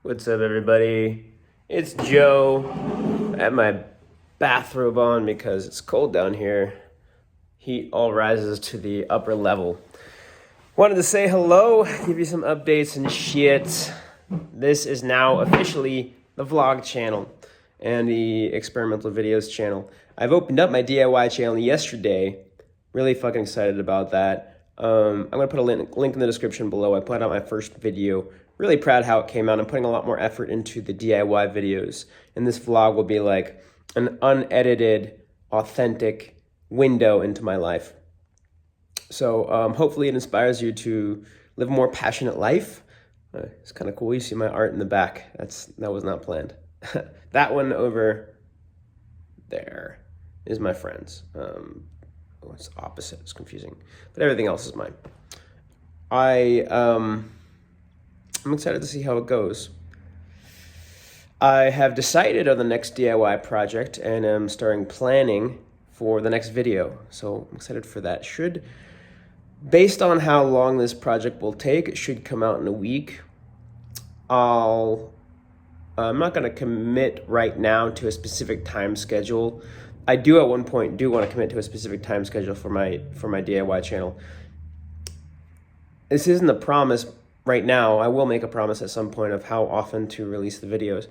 What's up, everybody? It's Joe. I have my bathrobe on because it's cold down here. Heat all rises to the upper level. Wanted to say hello, give you some updates and shit. This is now officially the vlog channel and the experimental videos channel. I've opened up my DIY channel yesterday. Really fucking excited about that. I'm gonna put a link in the description below. I put out my first video. Really proud how it came out. I'm putting a lot more effort into the DIY videos. And this vlog will be like an unedited, authentic window into my life. So hopefully it inspires you to live a more passionate life. It's kind of cool. You see my art in the back. That was not planned. That one over there is my friend's. It's opposite. It's confusing. But everything else is mine. I'm excited to see how it goes. I have decided on the next DIY project and am starting planning for the next video. So I'm excited for that. Based on how long this project will take, it should come out in a week. I'm not going to commit right now to a specific time schedule. I do at one point want to commit to a specific time schedule for my DIY channel. This isn't a promise right now. I will make a promise at some point of how often to release the videos,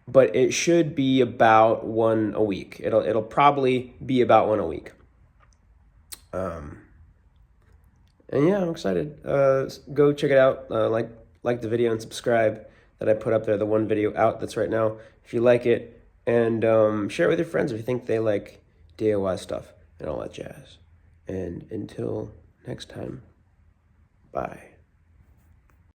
but it should be about one a week. It'll probably be about one a week. And yeah, I'm excited. Go check it out. Like the video and subscribe that I put up there. The one video out that's right now. If you like it, and share it with your friends if you think they like DIY stuff and all that jazz. And until next time, bye.